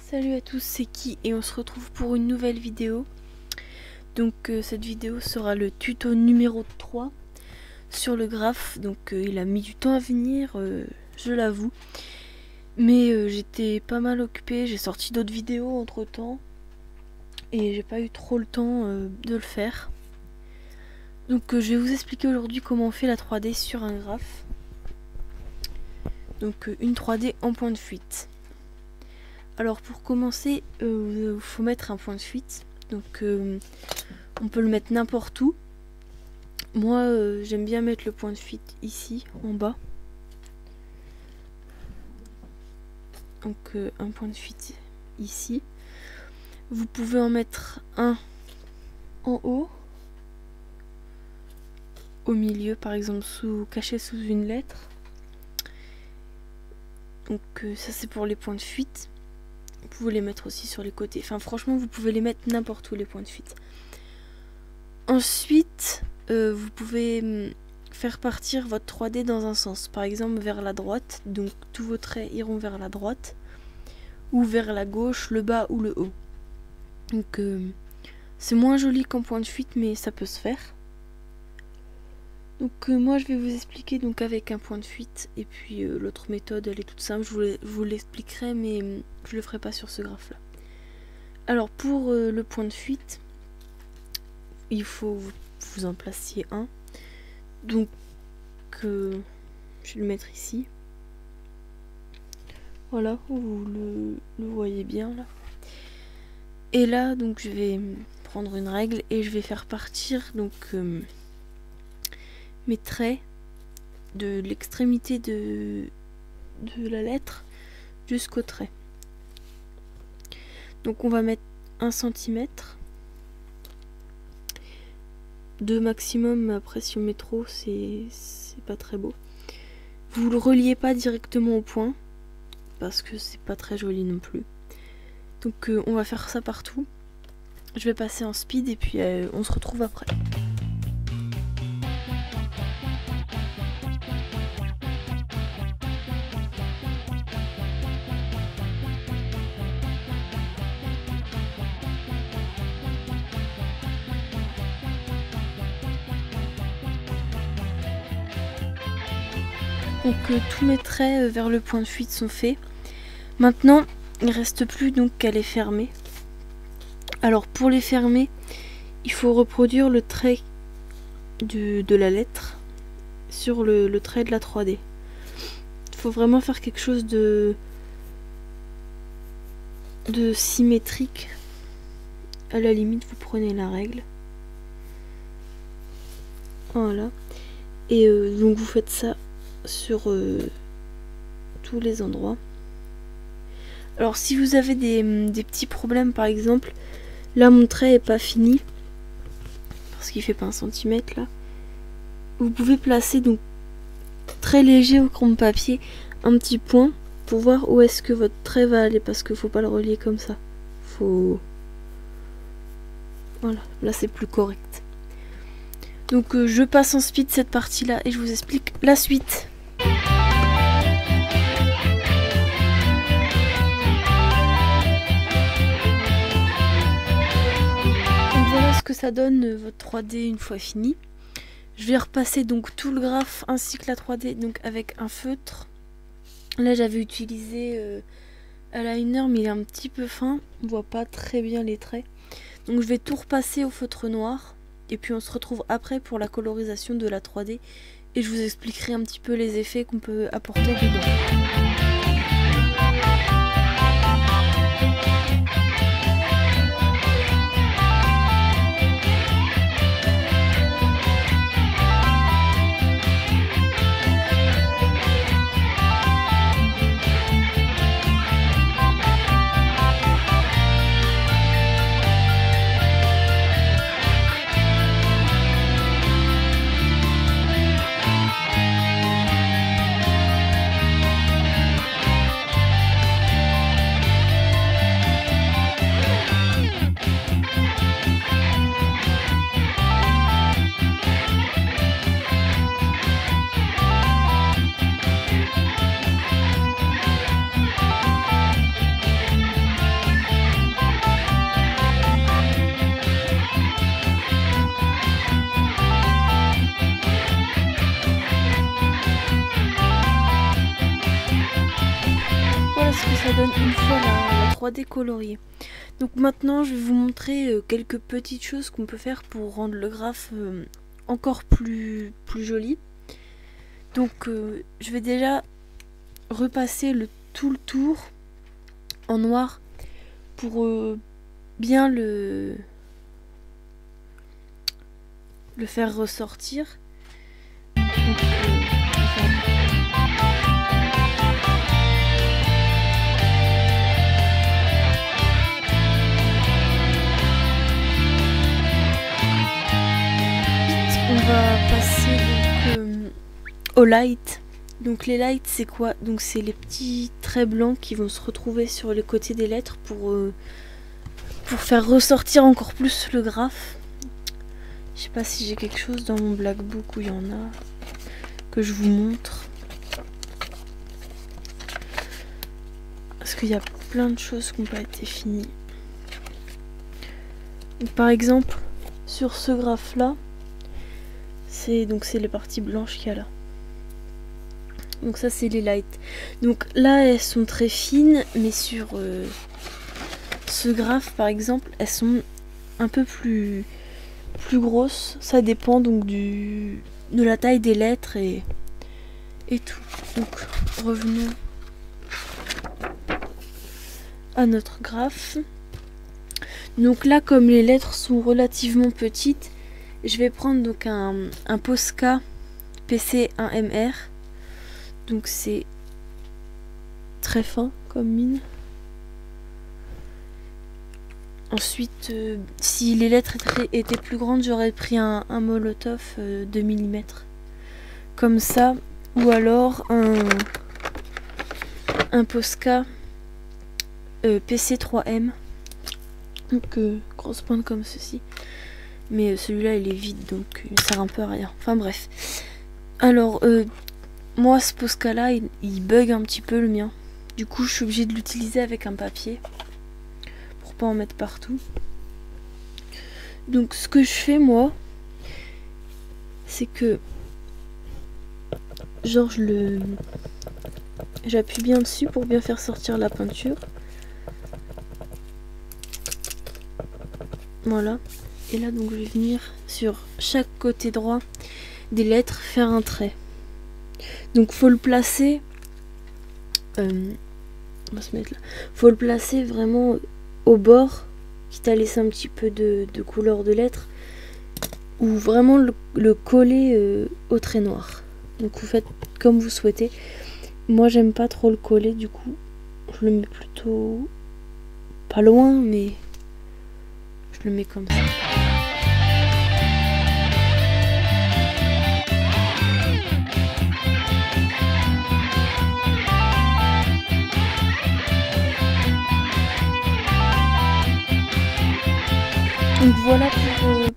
Salut à tous, c'est Ki et on se retrouve pour une nouvelle vidéo. Donc cette vidéo sera le tuto numéro 3 sur le graphe. Donc il a mis du temps à venir, je l'avoue. Mais j'étais pas mal occupée, j'ai sorti d'autres vidéos entre temps. Et j'ai pas eu trop le temps de le faire. Donc je vais vous expliquer aujourd'hui comment on fait la 3D sur un graphe. Donc une 3D en point de fuite. Alors pour commencer, il faut mettre un point de fuite. Donc on peut le mettre n'importe où. Moi j'aime bien mettre le point de fuite ici en bas. Donc un point de fuite ici. Vous pouvez en mettre un en haut, au milieu par exemple, caché sous une lettre. Donc ça c'est pour les points de fuite. Vous pouvez les mettre aussi sur les côtés. Enfin franchement vous pouvez les mettre n'importe où les points de fuite. Ensuite vous pouvez faire partir votre 3D dans un sens. Par exemple vers la droite. Donc tous vos traits iront vers la droite. Ou vers la gauche, le bas ou le haut. Donc c'est moins joli qu'en point de fuite mais ça peut se faire. Donc moi je vais vous expliquer donc avec un point de fuite et puis l'autre méthode elle est toute simple, je vous l'expliquerai mais je le ferai pas sur ce graphe là. Alors pour le point de fuite, il faut vous en placiez un. Donc je vais le mettre ici. Voilà, vous le voyez bien là. Et là donc je vais prendre une règle et je vais faire partir donc mes traits de l'extrémité de la lettre jusqu'au trait. Donc on va mettre 1 cm de maximum. Après si on met trop c'est pas très beau. Vous le reliez pas directement au point parce que c'est pas très joli non plus. Donc on va faire ça partout. Je vais passer en speed et puis on se retrouve après. Donc tous mes traits vers le point de fuite sont faits. Maintenant il ne reste plus donc qu'à les fermer. Alors pour les fermer, il faut reproduire le trait de la lettre sur le trait de la 3D. Il faut vraiment faire quelque chose de symétrique. À la limite vous prenez la règle. Voilà. Et donc vous faites ça sur tous les endroits. Alors si vous avez des petits problèmes, par exemple là mon trait est pas fini parce qu'il fait pas 1 cm là, vous pouvez placer donc très léger au crayon de papier un petit point pour voir où est-ce que votre trait va aller, parce que faut pas le relier comme ça, voilà, là c'est plus correct. Donc je passe en speed cette partie là et je vous explique la suite. Que ça donne votre 3D une fois fini. Je vais repasser donc tout le graphe ainsi que la 3D donc avec un feutre. Là j'avais utilisé un liner mais il est un petit peu fin, on voit pas très bien les traits. Donc je vais tout repasser au feutre noir et puis on se retrouve après pour la colorisation de la 3D et je vous expliquerai un petit peu les effets qu'on peut apporter dedans. ça donne une fois la 3D coloriée. Donc maintenant je vais vous montrer quelques petites choses qu'on peut faire pour rendre le graphe encore plus joli. Donc je vais déjà repasser tout le tour en noir pour bien le faire ressortir. Donc, on va passer donc, au light. Donc les lights c'est quoi? Donc c'est les petits traits blancs qui vont se retrouver sur les côtés des lettres pour faire ressortir encore plus le graphe. Je sais pas si j'ai quelque chose dans mon black book où il y en a que je vous montre. Parce qu'il y a plein de choses qui n'ont pas été finies. Donc, par exemple, sur ce graphe là, c'est les parties blanches qu'il y a là. Donc ça c'est les lights. Donc là elles sont très fines, mais sur ce graphe par exemple, elles sont un peu plus grosses. Ça dépend donc de la taille des lettres et tout. Donc revenons à notre graphe. Donc là, comme les lettres sont relativement petites, je vais prendre donc un Posca PC1MR. Donc c'est très fin comme mine. Ensuite, si les lettres étaient plus grandes, j'aurais pris un Molotov 2 mm. Comme ça. Ou alors un Posca PC3M. Donc grosse pointe comme ceci. Mais celui-là il est vide, donc il sert un peu à rien. Enfin bref. Alors moi ce Posca là il bug un petit peu le mien. Du coup je suis obligée de l'utiliser avec un papier. Pour pas en mettre partout. Donc ce que je fais moi, c'est que genre j'appuie bien dessus pour bien faire sortir la peinture. Voilà. Et là donc je vais venir sur chaque côté droit des lettres faire un trait. Donc faut le placer. On va se mettre là. Faut le placer vraiment au bord, quitte à laisser un petit peu de couleur de lettres, ou vraiment le coller au trait noir. Donc vous faites comme vous souhaitez. Moi j'aime pas trop le coller, du coup je le mets plutôt pas loin, mais je le mets comme ça. Donc voilà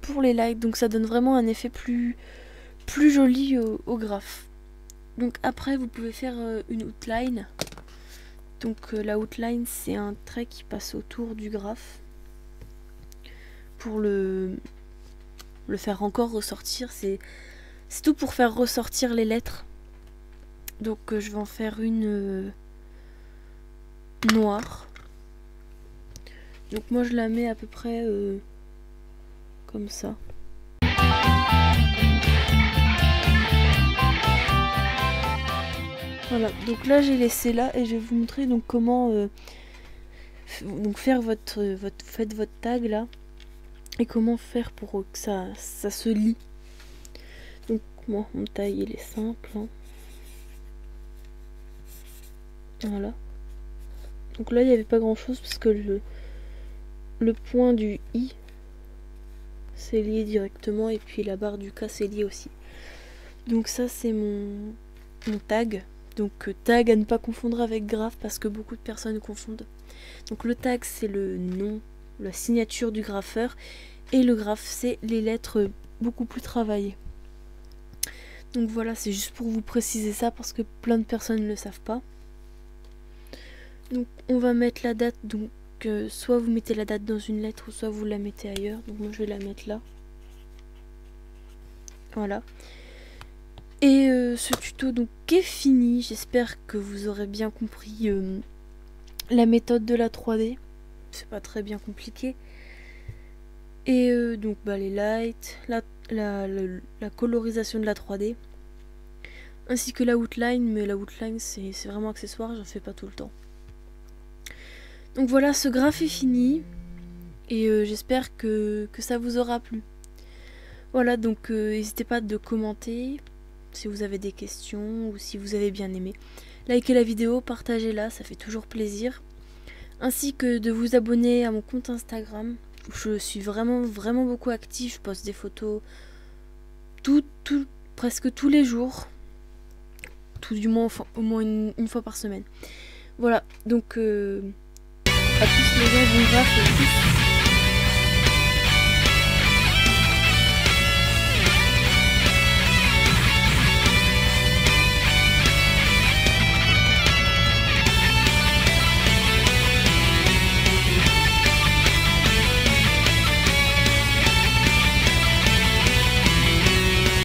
pour les lights, donc ça donne vraiment un effet plus joli au graphe. Donc après vous pouvez faire une outline. Donc la outline c'est un trait qui passe autour du graphe pour le faire encore ressortir. C'est tout pour faire ressortir les lettres. Donc je vais en faire une noire. Donc moi je la mets à peu près comme ça. Voilà, donc là j'ai laissé là et je vais vous montrer donc comment donc faire faites votre tag là et comment faire pour que ça se lie. Donc moi mon tag il est simple, hein. Voilà. Donc là il n'y avait pas grand chose parce que le point du i c'est lié directement et puis la barre du K c'est lié aussi. Donc ça c'est mon tag. Donc tag à ne pas confondre avec graphe parce que beaucoup de personnes confondent. Donc le tag c'est le nom, la signature du graffeur et le graphe c'est les lettres beaucoup plus travaillées. Donc voilà, c'est juste pour vous préciser ça parce que plein de personnes ne le savent pas. Donc on va mettre la date, donc soit vous mettez la date dans une lettre ou soit vous la mettez ailleurs. Donc moi je vais la mettre là. Voilà. Et ce tuto donc est fini. J'espère que vous aurez bien compris la méthode de la 3D. C'est pas très bien compliqué. Et donc les lights, la colorisation de la 3D, ainsi que la outline, mais la outline c'est vraiment accessoire, j'en fais pas tout le temps. Donc voilà, ce graphe est fini, et j'espère que ça vous aura plu. Voilà, donc n'hésitez pas de commenter si vous avez des questions ou si vous avez bien aimé. Likez la vidéo, partagez-la, ça fait toujours plaisir. Ainsi que de vous abonner à mon compte Instagram. Je suis vraiment beaucoup active, je poste des photos presque tous les jours. Tout du moins, au moins une fois par semaine. Voilà, donc à tous les gens, bon graphe.